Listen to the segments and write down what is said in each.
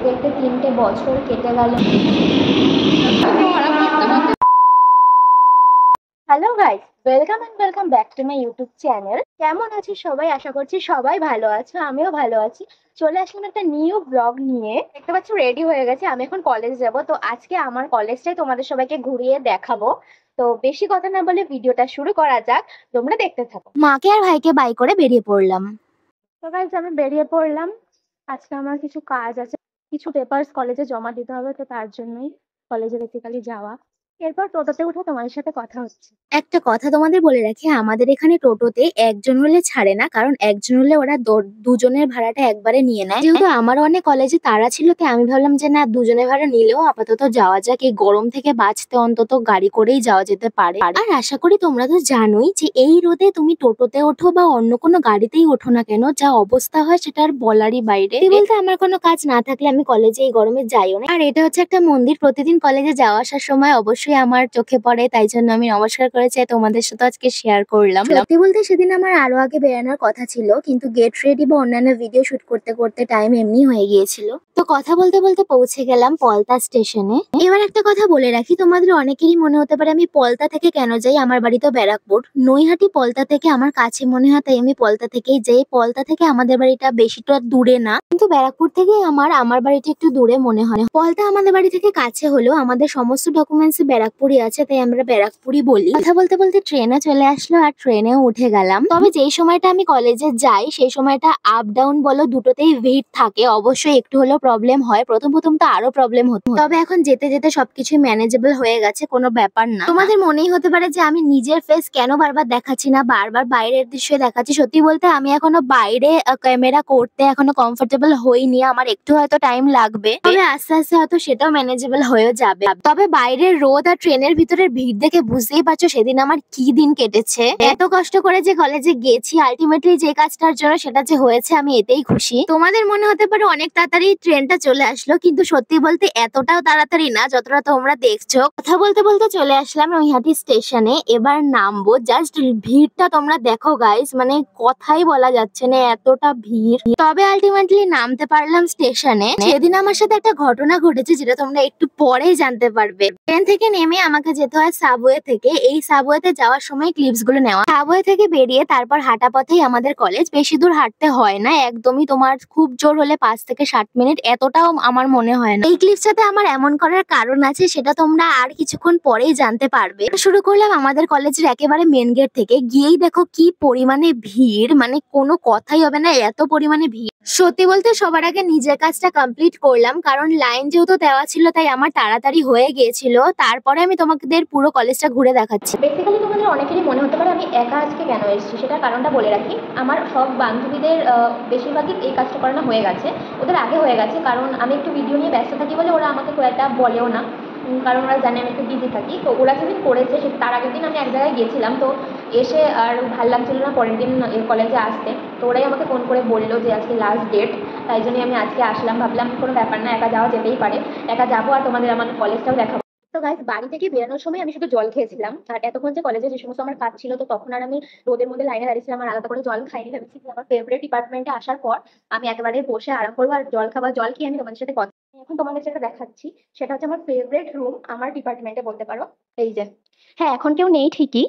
দেখতে 3টে বছর কেটে গেল। Hello guys, welcome back to my YouTube channel. কেমন আছো সবাই? আশা করছি সবাই ভালো আছো, আমিও ভালো আছি। চলে আসলাম একটা নিউ ব্লগ নিয়ে। দেখতে পাচ্ছ রেডি হয়ে গেছে, আমি এখন কলেজ যাব। তো আজকে আমার কলেজটাই তোমাদের সবাইকে ঘুরিয়ে দেখাবো। তো বেশি কথা না বলে ভিডিওটা শুরু করা যাক, তোমরা দেখতে থাকো। মাকে আর ভাইকে বাই করে বেরিয়ে পড়লাম। তো গাইস আমি বেরিয়ে পড়লাম। আজকে আমার কিছু কাজ আছে, কিছু পেপারস কলেজে জমা দিতে হবে, তো তার জন্যই কলেজে বেসিক্যালি যাওয়া। এরপর টোটোতে উঠে তোমাদের সাথে কথা হচ্ছে। একটা কথা তোমাদের বলে রাখি, আমাদের এখানে টোটোতে একজন হলে ছাড়ে না, কারণ একজন হলে ওরা দুজনের ভাড়াটা একবারে নিয়ে নেয়। যেহেতু আমার অনেক কলেজে তাড়া ছিল, তাই আমি ভাবলাম যে না, দুজনের ভাড়া নিলেও আপাতত যাওয়া যাক, এই গরম থেকে বাঁচতে অন্তত গাড়ি করেই যাওয়া যেতে পারে। আর আশা করি তোমরা তো জানোই যে এই রোদে তুমি টোটোতে ওঠো বা অন্য কোনো গাড়িতেই ওঠো না কেন, যা অবস্থা হয় সেটা আর বলারই বাইরে। বলতে আমার কোনো কাজ না থাকলে আমি কলেজে এই গরমে যাইও না। আর এটা হচ্ছে একটা মন্দির, প্রতিদিন কলেজে যাওয়া আসার সময় অবশ্যই আমার চোখে পড়ে, তাই জন্য আমি নমস্কার করে চাই তোমাদের সাথে আজকে শেয়ার করলাম। সত্যি বলতে সেদিন আমার আরো আগে বেরানোর কথা ছিল, কিন্তু গেট রেডি বা অন্যান্য ভিডিও শুট করতে করতে টাইম এমনি হয়ে গিয়েছিল। তো কথা বলতে বলতে পৌঁছে গেলাম পলতা স্টেশনে। এবার একটা কথা বলে রাখি, তোমাদের অনেকেরই মনে হতে পারে আমি পলতা থেকে কেন যাই, আমার বাড়ি তো ব্যারাকপুর। নৈহাটি পলতা থেকে আমার কাছে মনে হয়, তাই আমি পলতা থেকেই যাই। পলতা থেকে আমাদের বাড়িটা বেশিটা দূরে না, কিন্তু ব্যারাকপুর থেকে আমার বাড়িটা একটু দূরে মনে হয়। পলতা আমাদের বাড়ি থেকে কাছে হলেও আমাদের সমস্ত ডকুমেন্টস ব্যারাকপুরই আছে, তাই আমরা ব্যারাকপুরই বলি। কথা বলতে বলতে ট্রেনে চলে আসলো, আর ট্রেনেও উঠে গেলাম। তবে যেই সময়টা আমি কলেজে যাই সেই সময়টা আপ ডাউন বলো দুটোতেই ভিড় থাকে, অবশ্যই একটু হলেও প্রবলেম হয়। প্রথম তো আরো প্রবলেম হতো, তবে এখন যেতে যেতে সবকিছু ম্যানেজেবল হয়ে গেছে, কোনো ব্যাপার না। তোমাদের মনেই হতে পারে যে আমি নিজের ফেস কেন বারবার দেখাচ্ছি না, বারবার বাইরের দৃশ্য দেখাচ্ছি। সত্যি বলতে আমি এখনো বাইরে ক্যামেরা করতে এখনো কমফোর্টেবল হইনি, আমার একটু হয়তো টাইম লাগবে, তবে আস্তে আস্তে হয়তো সেটাও ম্যানেজেবল হয়ে যাবে। তবে বাইরের রোদ আর ট্রেনের ভিতরের ভিড় দেখে বুঝতেই পারছো সেদিন আমার কি দিন কেটেছে। এত কষ্ট করে যে কলেজে গেছি, আলটিমেটলি যে কাজটার জন্য সেটা যে হয়েছে আমি এতেই খুশি। তোমাদের মনে হতে পারে অনেক তাড়াতাড়ি ট্রেনটা চলে আসলো, কিন্তু সত্যি বলতে এতটাও তাড়াতাড়ি না যতটা তোমরা দেখছো। কথা বলতে বলতে চলে আসলাম নৈহাটি স্টেশনে, এবার নামবো। জাস্ট ভিড়টা তোমরা দেখো গাইস, মানে কথাই বলা যাচ্ছে না, এতটা ভিড়। তবে আলটিমেটলি নামতে পারলাম স্টেশনে। সেদিন আমার সাথে একটা ঘটনা ঘটেছে, যেটা তোমরা একটু পরেই জানতে পারবে। ট্রেন থেকে নেমে আমাকে যেতে হয় সাবওয়ে থেকে। এই সাবওয়েতে যাওয়ার সময় ক্লিপস গুলো নেওয়া। সাবওয়ে থেকে বেরিয়ে তারপর হাঁটা পথেই আমাদের কলেজ, বেশি দূর হাঁটতে হয় না একদমই, তোমার খুব জোর হলে 5 থেকে 7 মিনিট, এতটাও আমার মনে হয় না। এই ক্লিপসটাতে আমার এমন করার কারণ আছে, সেটা তোমরা আর কিছুক্ষণ পরেই জানতে পারবে। শুরু করলাম আমাদের কলেজের একেবারে মেন গেট থেকে। গিয়েই দেখো কি পরিমাণে ভিড়, মানে কোনো কথাই হবে না, এত পরিমাণে ভিড়। সত্যি বলতে সবার আগে নিজের কাজটা কমপ্লিট করলাম, কারণ লাইন যেহেতু দেওয়া ছিল তাই আমার তাড়াতাড়ি হয়ে গিয়েছিল। তারপরে আমি তোমাদের পুরো কলেজটা ঘুরে দেখাচ্ছি। বেসিক্যালি তোমাদের অনেকেরই মনে হতে পারে আমি একা আজকে কেন এসেছি, সেটার কারণটা বলে রাখি। আমার সব বান্ধবীদের বেশিরভাগই এই কাজটা করানো হয়ে গেছে, ওদের আগে হয়ে গেছে, কারণ আমি একটু ভিডিও নিয়ে ব্যস্ত থাকি বলে ওরা আমাকে খুব একটা বলেও না, কারণ ওরা জানে আমি একটু বিজি থাকি। তো ওরা যেদিন করেছে তার আগের দিন আমি এক জায়গায় গিয়েছিলাম, তো এসে আর ভাল লাগছিল না পরের দিন কলেজে আসতে। তো ওরাই আমাকে ফোন করে বললো যে আজকে লাস্ট ডেট, তাই জন্যই আমি আজকে আসলাম। ভাবলাম কোনো ব্যাপার না, একা যাওয়া যেতেই পারে, একা যাবো আর তোমাদের আমাদের কলেজটাও দেখাবো। তো গাইস বাড়ি থেকে বেরোনোর সময় আমি শুধু জল খেয়েছিলাম, আর এতক্ষণ যে কলেজে যে সমস্ত আমার কাজ ছিল, তো তখন আর আমি রোদের মধ্যে লাইনে দাঁড়িয়েছিলাম আর আলাদা করে জল খাইনি। ভেবেছি যে আমার ফেভারিট ডিপার্টমেন্টে আসার পর আমি একেবারে বসে আরাম করবো আর জল খাবার, জল খেয়ে আমি তোমাদের সাথে কথা। এখন তোমাদের যেটা দেখাচ্ছি সেটা হচ্ছে আমার ফেভারিট রুম আমার ডিপার্টমেন্টে বলতে পারো। এই যে, হ্যাঁ এখন কেউ নেই ঠিকই,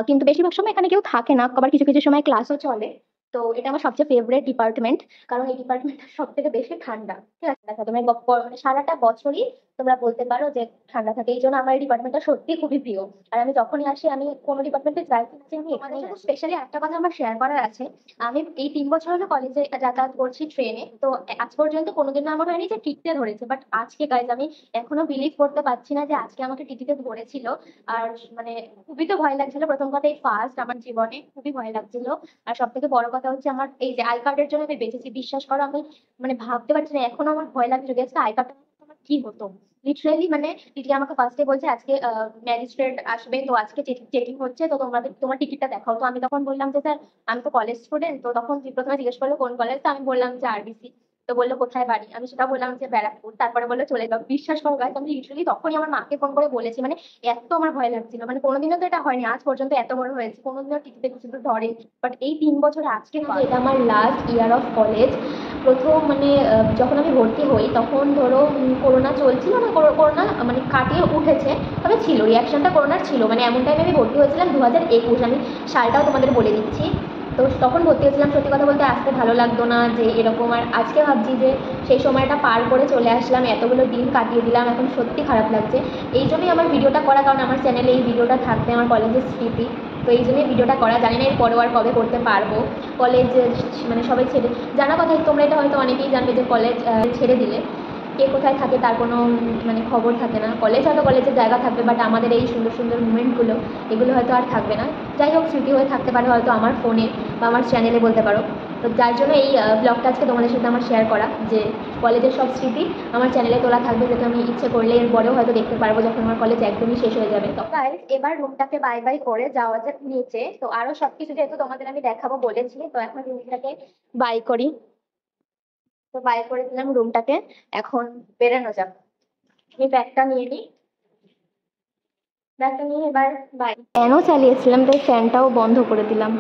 কিন্তু বেশিরভাগ সময় এখানে কেউ থাকে না, আবার কিছু কিছু সময় ক্লাসও চলে। তো এটা আমার সবচেয়ে ফেভারিট ডিপার্টমেন্ট, কারণ এই ডিপার্টমেন্টটা সব থেকে বেশি ঠান্ডা। ঠিক আছে, দেখো তুমি মানে সারাটা বছরই তোমরা বলতে পারো যে ঠান্ডা থাকে, এই জন্য আমার এই ডিপার্টমেন্টটা সত্যি খুবই প্রিয়। আর আমি যখনই আসি, আমি কোনো ডিপার্টমেন্টে যাই কিনা যে আমি এখানে স্পেশালি একটা কথা আমার শেয়ার করার আছে। আমি এই 3 বছর হলো কলেজে যাতায়াত করছি ট্রেনে, তো আজ পর্যন্ত কোনোদিনও আমার হয়নি যে টিটিতে ধরেছে, বাট আজকে গাইজ আমি এখনো বিলিভ করতে পারছি না যে আজকে আমাকে টিটিতে ধরেছিল। আর মানে খুবই তো ভয় লাগছিল, প্রথম কথা এই ফার্স্ট আমার জীবনে, খুবই ভয় লাগছিল। আর সব থেকে বড় কথা হচ্ছে আমার এই যে আই কার্ডের জন্য আমি বেঁচেছি, বিশ্বাস করো আমি মানে ভাবতে পারছি না, এখনো আমার ভয় লাগে যদি আজকে আই কার্ডটা আমার কি হতো। লিটারেলি মানে দিদি আমাকে ফার্স্টে বলছে আজকে ম্যাজিস্ট্রেট আসবে, তো আজকে চেকিং হচ্ছে, তো তোমার টিকিটটা দেখাও। তো আমি তখন বললাম যে স্যার আমি তো কলেজ স্টুডেন্ট। তো তখন প্রথমে জিজ্ঞেস করলো কোন কলেজ, তো আমি বললাম যে আরবিসি। তো বললো কোথায় বাড়ি, আমি সেটা বললাম যে ব্যারাকপুর। তারপরে বললো চলে যাও। বিশ্বাস করো গাইস, আমি লিটারালি তখনই আমার মাকে ফোন করে বলেছি, মানে এত আমার ভয় লাগছিল, মানে কোনোদিনও তো এটা হয়নি আজ পর্যন্ত, এত বড় হয়েছে কোনোদিনও টিকিতে কিছু তো ধরে, বাট এই 3 বছর আজকে যে এটা আমার লাস্ট ইয়ার অফ কলেজ। প্রথম মানে যখন আমি ভর্তি হই তখন ধরো করোনা চলছিল না, করোনা মানে কাটিয়ে উঠেছে, তবে ছিল রিয়াকশনটা করোনার ছিল, মানে এমন টাইমে আমি ভর্তি হয়েছিলাম 2021, আমি সালটাও তোমাদের বলে দিচ্ছি। তো তখন ভর্তি হয়েছিলাম, সত্যি কথা বলতে আসতে ভালো লাগতো না যে এরকম, আর আজকে ভাবছি যে সেই সময়টা পার করে চলে আসলাম, এতগুলো দিন কাটিয়ে দিলাম, এখন সত্যি খারাপ লাগছে। এই জন্যই আমার ভিডিওটা করা, কারণ আমার চ্যানেলে এই ভিডিওটা থাকবে আমার কলেজের স্মৃতি। তো এই জন্যই ভিডিওটা করা, জানি না এর পরেও আর কবে করতে পারবো। কলেজ মানে সবাই ছেড়ে জানা কথা, তোমরা এটা হয়তো অনেকেই জানবে যে কলেজ ছেড়ে দিলে কে কোথায় থাকে তার কোনো মানে খবর থাকে না। কলেজ হয়তো কলেজের জায়গা থাকবে, বাট আমাদের এই সুন্দর সুন্দর মুমেন্টগুলো এগুলো হয়তো আর থাকবে না। যাই হোক, স্মৃতি হয়ে থাকতে পারে হয়তো আমার ফোনে বা আমার চ্যানেলে বলতে পারো। তো যার জন্য এই ব্লগটা আজকে তোমাদের সাথে আমার শেয়ার করা, যে কলেজের সব স্মৃতি আমার চ্যানেলে তোলা থাকবে, যাতে আমি ইচ্ছে করলে এর পরেও হয়তো দেখতে পারবো যখন আমার কলেজ একদমই শেষ হয়ে যাবে। তো গাইস, এবার রুমটাকে বাই বাই করে যাওয়া যাক নিচে। তো আরো সবকিছু যেহেতু তোমাদের আমি দেখাবো বলেছি, তো এখন রুমটাকে বাই করি। তো বাই করে দিলাম রুমটাকে, এখন বেরোনো যাক। আমি ব্যাগটা নিয়ে নিই, ব্যাগটা নিয়ে এবার বাই। ফ্যানও চালিয়েছিলাম, তাই ফ্যানটাও বন্ধ করে দিলাম।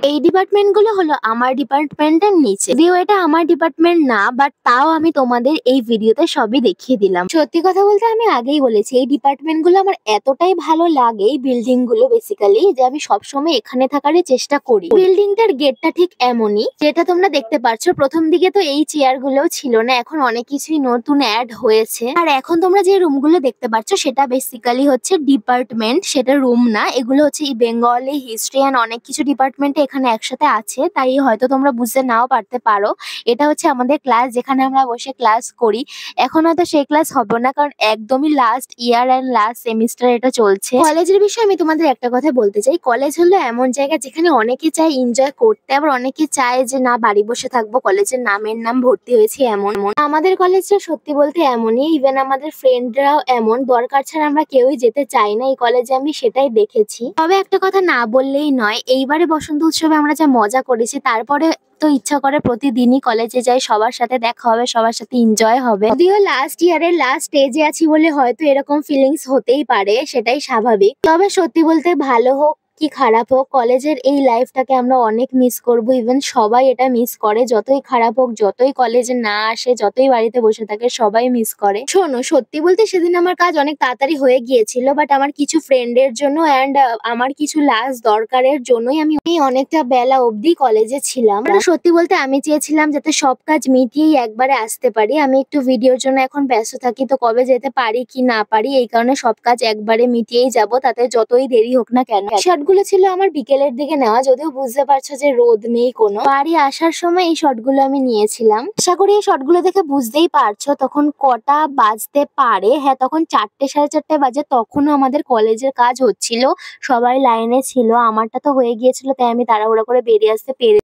এই ডিপার্টমেন্ট গুলো হলো আমার ডিপার্টমেন্টের নিচে, যদিও এটা আমার ডিপার্টমেন্ট না, বাট তাও আমি তোমাদের এই ভিডিওতে সবই দেখিয়ে দিলাম। সত্যি কথা বলতে আমি আগেই বলেছি এই ডিপার্টমেন্ট গুলো আমার এতটাই ভালো লাগে, এই বিল্ডিং গুলো বেসিক্যালি, যে আমি সবসময় এখানে থাকারই চেষ্টা করি। বিল্ডিংটার গেটটা ঠিক এমনই, যেটা তোমরা দেখতে পাচ্ছ। প্রথম দিকে তো এই চেয়ার গুলোও ছিল না, এখন অনেক কিছুই নতুন অ্যাড হয়েছে। আর এখন তোমরা যে রুম গুলো দেখতে পাচ্ছ সেটা বেসিক্যালি হচ্ছে ডিপার্টমেন্ট, সেটা রুম না। এগুলো হচ্ছে বেঙ্গলি, হিস্ট্রি অ্যান্ড অনেক কিছু ডিপার্টমেন্টে এখানে একসাথে আছে, তাই হয়তো তোমরা বুঝতে নাও পারতে পারো। এটা হচ্ছে আমাদের ক্লাস, যেখানে আমরা বসে ক্লাস করি। এখন হয়তো সেই ক্লাস হবে না, কারণ একদমই last year and last semester এটা চলছে। কলেজের বিষয়ে আমি তোমাদের একটা কথা বলতে চাই, কলেজ হলো এমন জায়গা যেখানে অনেকে চায় এনজয় করতে, আবার অনেকে চায় যে না বাড়ি বসে থাকবো, কলেজের নামের নাম ভর্তি হয়েছে এমন। আমাদের কলেজটা সত্যি বলতে এমনই, ইভেন আমাদের ফ্রেন্ডরাও এমন, দরকার ছাড়া আমরা কেউই যেতে চাই না এই কলেজে, আমি সেটাই দেখেছি। তবে একটা কথা না বললেই নয়, এইবারে বসন্ত উৎসবে আমরা যা মজা করেছি, তারপরে তো ইচ্ছা করে প্রতিদিনই কলেজে যাই, সবার সাথে দেখা হবে, সবার সাথে এনজয় হবে। যদিও লাস্ট ইয়ারের লাস্ট স্টেজে আছি বলে হয়তো এরকম ফিলিংস হতেই পারে, সেটাই স্বাভাবিক। তবে সত্যি বলতে ভালো হোক কি খারাপ হোক, কলেজের এই লাইফটাকে আমরা অনেক মিস করব। ইভেন সবাই এটা মিস করে, যতই খারাপ হোক, যতই কলেজে না আসে, যতই বাড়িতে বসে থাকে, সবাই মিস করে। শোনো, সত্যি বলতে সেদিন আমার কাজ অনেক তাড়াতাড়ি হয়ে গিয়েছিল, বাট আমার কিছু ফ্রেন্ডের জন্য অ্যান্ড আমার কিছু লাস্ট দরকারের জন্যই আমি অনেকটা বেলা অবধি কলেজে ছিলাম। সত্যি বলতে আমি চেয়েছিলাম যাতে সব কাজ মিটিয়েই একবারে আসতে পারি। আমি একটু ভিডিওর জন্য এখন ব্যস্ত থাকি, তো কবে যেতে পারি কি না পারি, এই কারণে সব কাজ একবারে মিটিয়েই যাব, তাতে যতই দেরি হোক না কেন। শটগুলো ছিল আমার বিকেলের দিকে নেওয়া, যদিও বুঝতে পারছো যে রোদ নেই কোনো। বাড়ি আসার সময় এই শটগুলো আমি নিয়েছিলাম। আশা করি এই শটগুলো দেখে বুঝতেই পারছো তখন কটা বাজতে পারে। হ্যাঁ, তখন 4টে 4:30 বাজে, তখনও আমাদের কলেজের কাজ হচ্ছিল, সবাই লাইনে ছিল। আমারটা তো হয়ে গিয়েছিল, তাই আমি তাড়াহুড়ো করে বেরিয়ে আসতে পেরে।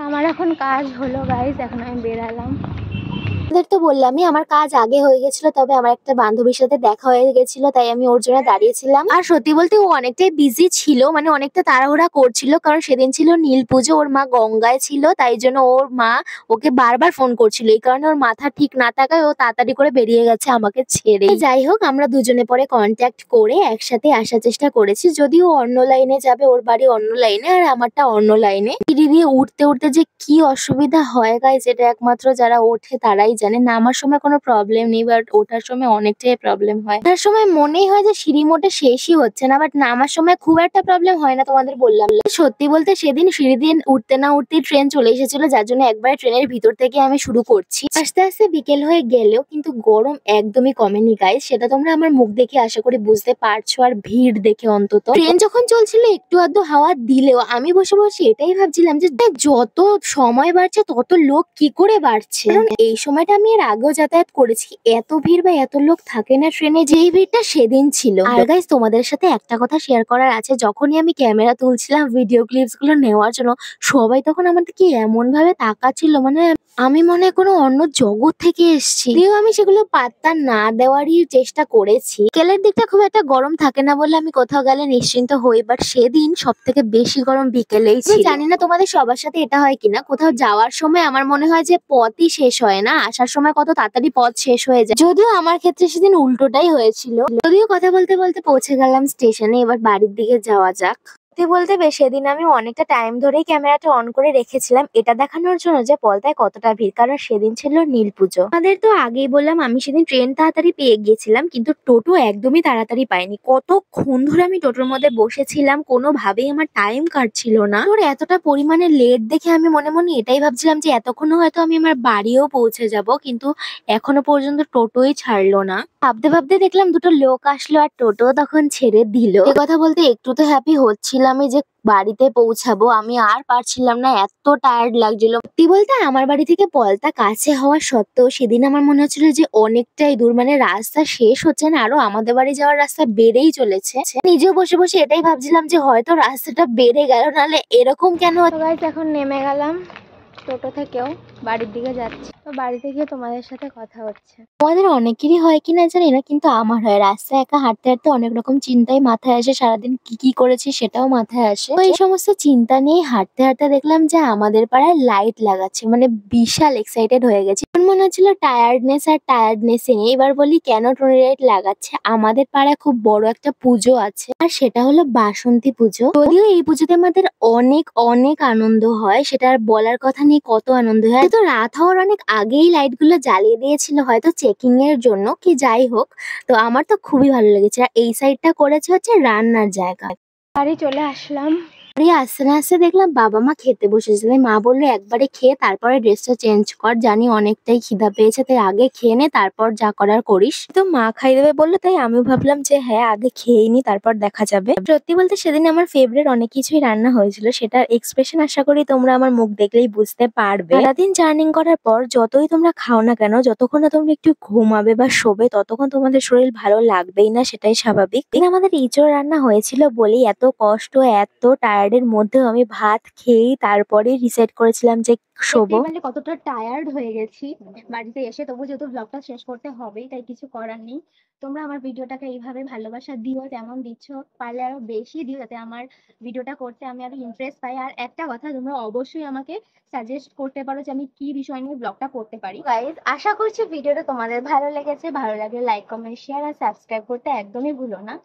আমার এখন কাজ হলো গাইস, এখন আমি বেরালাম। তো বললামই আমার কাজ আগে হয়ে গেছিল, তবে আমার একটা বান্ধবীর সাথে দেখা হয়ে গেছিল, তাই আমি ওর জন্য দাঁড়িয়েছিলাম। আর সত্যি বলতে ও অনেকটাই বিজি ছিল, মানে অনেকটা তাড়াহুড়া করছিল, কারণ সেদিন ছিল নীল পুজো, ওর মা গঙ্গায় ছিল, তাই জন্য ওর মা ওকে বারবার ফোন করছিল। এই কারণে ওর মাথা ঠিক না থাকায় ও তাড়াতাড়ি করে বেরিয়ে গেছে আমাকে ছেড়ে। যাই হোক, আমরা দুজনে পরে কন্ট্যাক্ট করে একসাথে আসার চেষ্টা করেছি, যদিও অন্য লাইনে যাবে, ওর বাড়ি অন্য লাইনে আর আমারটা অন্য লাইনে। সিঁড়ি দিয়ে উঠতে উঠতে যে কি অসুবিধা হয় গাইস, যেটা একমাত্র যারা ওঠে তারাই জানে। নামার সময় কোনো প্রবলেম নেই, বাট ওঠার সময় অনেকটাই প্রবলেম হয়। ওঠার সময় মনেই হয় যে সিঁড়ি মোটে শেষই হচ্ছে না, বাট নামার সময় খুব একটা প্রবলেম হয় না, তোমাদের বললাম। সত্যি বলতে সেদিন সিঁড়ি দিয়ে উঠতে না উঠতেই ট্রেন চলে এসেছিল, যার জন্য একবারে ট্রেনের ভিতর থেকে আমি শুরু করছি। আস্তে আস্তে বিকেল হয়ে গেলেও কিন্তু গরম একদমই কমেনি গাইস, সেটা তোমরা আমার মুখ দেখে আশা করি বুঝতে পারছো, আর ভিড় দেখে অন্তত। ট্রেন যখন চলছিল একটু আধটু হাওয়া দিলেও আমি বসে বসে এটাই ভাবছিলাম যে যত সময় বাড়ছে তত লোক কি করে বাড়ছে। কারণ এই সময়টা ট্রেনটা আমি এর আগেও যাতায়াত করেছি, এত ভিড় বা এত লোক থাকে না ট্রেনে, যেই ভিড়টা সেদিন ছিল। আর গাইস তোমাদের সাথে একটা কথা শেয়ার করার আছে, যখনই আমি ক্যামেরা তুলছিলাম ভিডিও ক্লিপস গুলো নেওয়ার জন্য, সবাই তখন আমার দিকে এমন ভাবে তাকাচ্ছিল, মানে আমি মনে হয় কোনো অন্য জগৎ থেকে এসেছি। যদিও আমি সেগুলো পাত্তা না দেওয়ারই চেষ্টা করেছি। বিকেলের দিকটা খুব একটা গরম থাকে না বলে আমি কোথাও গেলে নিশ্চিন্ত হই, বাট সেদিন সব থেকে বেশি গরম বিকেলেই ছিল। জানি না তোমাদের সবার সাথে এটা হয় কিনা, কোথাও যাওয়ার সময় আমার মনে হয় যে পথই শেষ হয় না, আসার সময় কত তাড়াতাড়ি পথ শেষ হয়ে যায়। যদিও আমার ক্ষেত্রে সেদিন উল্টোটাই হয়েছিল। যদিও কথা বলতে বলতে পৌঁছে গেলাম স্টেশনে, এবার বাড়ির দিকে যাওয়া যাক। সত্যি বলতে সেদিন আমি অনেকটা টাইম ধরেই ক্যামেরাটা অন করে রেখেছিলাম, এটা দেখানোর জন্য যে পলতায় কতটা ভিড়, কারণ সেদিন ছিল নীল পুজো। আমাদের তো আগেই বললাম আমি সেদিন ট্রেন তাড়াতাড়ি পেয়ে গিয়েছিলাম, কিন্তু টোটো একদমই তাড়াতাড়ি পাইনি। কতক্ষণ ধরে আমি টোটোর মধ্যে বসেছিলাম, কোনোভাবেই আমার টাইম কাটছিল না। তোর এতটা পরিমাণে লেট দেখে আমি মনে মনে এটাই ভাবছিলাম যে এতক্ষণ হয়তো আমি আমার বাড়িও পৌঁছে যাব, কিন্তু এখনো পর্যন্ত টোটোই ছাড়লো না। ভাবতে ভাবতে দেখলাম দুটো লোক আসলো আর টোটো তখন ছেড়ে দিল। এ কথা বলতে একটু তো হ্যাপি হচ্ছিলামই যে বাড়িতে পৌঁছাবো, আমি আর পারছিলাম না, এত টায়ার্ড লাগছিল। সত্যি বলতে আমার বাড়ি থেকে পলতা কাছে হওয়া সত্ত্বেও সেদিন আমার মনে হচ্ছিল যে অনেকটাই দূর, মানে রাস্তা শেষ হচ্ছে না, আরো আমাদের বাড়ি যাওয়ার রাস্তা বেড়েই চলেছে। নিজেও বসে বসে এটাই ভাবছিলাম যে হয়তো রাস্তাটা বেড়ে গেল, নাহলে এরকম কেন। গাইস এখন নেমে গেলাম টোটো থেকেও, বাড়ির দিকে যাচ্ছি। তো বাড়িতে গিয়ে তোমাদের সাথে কথা হচ্ছে। তোমাদের অনেকেরই হয় কিনা জানি না, কিন্তু আমার হয়। রাস্তায় একা হাঁটতে হাঁটতে অনেক রকম চিন্তাই মাথায় আসে, সারাদিন কি কি করেছি সেটাও মাথায় আসে। তো এই সমস্ত চিন্তা নিয়ে হাঁটতে হাঁটতে দেখলাম যে আমাদের পাড়ায় লাইট লাগাচ্ছে, মানে বিশাল এক্সাইটেড হয়ে গেছি। এখন মনে হচ্ছিল টায়ার্ডনেস আর টায়ার্ডনেস নেই। এবার বলি কেন টনি লাইট লাগাচ্ছে, আমাদের পাড়ায় খুব বড় একটা পুজো আছে, আর সেটা হলো বাসন্তী পুজো। যদিও এই পুজোতে আমাদের অনেক অনেক আনন্দ হয়, সেটা আর বলার কথা নেই কত আনন্দ হয়। তো রাত হওয়ার অনেক আগেই লাইট গুলো জ্বালিয়ে দিয়েছিল, হয়তো চেকিং এর জন্য কি যাই হোক। তো আমার তো খুবই ভালো লেগেছে। আর এই সাইডটা করেছে হচ্ছে রান্নার জায়গা। বাড়ি চলে আসলাম। বাড়ি আসতে না আসতে দেখলাম বাবা মা খেতে বসেছে, তাই মা বললো একবারে খেয়ে তারপরে ড্রেসটা চেঞ্জ কর, জানি অনেকটাই খিদা পেয়েছে, তাই আগে খেয়ে নে তারপর যা করার করিস। তো মা খাই দেবে বললো, তাই আমিও ভাবলাম যে হ্যাঁ আগে খেয়ে নি তারপর দেখা যাবে। সত্যি বলতে সেদিন আমার ফেভারিট অনেক কিছুই রান্না হয়েছিল, সেটার এক্সপ্রেশন আশা করি তোমরা আমার মুখ দেখলেই বুঝতে পারবে। সারাদিন জার্নিং করার পর যতই তোমরা খাও না কেন, যতক্ষণ না তোমরা একটু ঘুমাবে বা শোবে, ততক্ষণ তোমাদের শরীর ভালো লাগবেই না, সেটাই স্বাভাবিক। আমাদের ইঁচড় রান্না হয়েছিল বলেই এত কষ্ট, এত টায়ার্ডের মধ্যেও আমি ভাত খেয়েই তারপরে ডিসাইড করেছিলাম যে শোবো। মানে কতটা টায়ার্ড হয়ে গেছি বাড়িতে এসে, তবু যেহেতু ব্লগটা শেষ করতে হবেই, তাই কিছু করার নেই। তোমরা আমার ভিডিওটাকে এইভাবে ভালোবাসা দিও, যেমন দিচ্ছ, পারলে আরো বেশি দিও, যাতে আমার ভিডিওটা করতে আমি আরো ইন্টারেস্ট পাই। আর একটা কথা, তোমরা অবশ্যই আমাকে সাজেস্ট করতে পারো যে আমি কি বিষয় নিয়ে ব্লগটা করতে পারি। গাইজ, আশা করছি ভিডিওটা তোমাদের ভালো লেগেছে। ভালো লাগলে লাইক, কমেন্ট, শেয়ার আর সাবস্ক্রাইব করতে একদমই ভুলো না।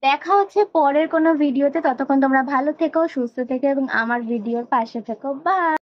দেখা হচ্ছে পরের কোনো ভিডিওতে, ততক্ষণ তোমরা ভালো থেকো, সুস্থ থেকো এবং আমার ভিডিওর পাশে থেকো। বাই।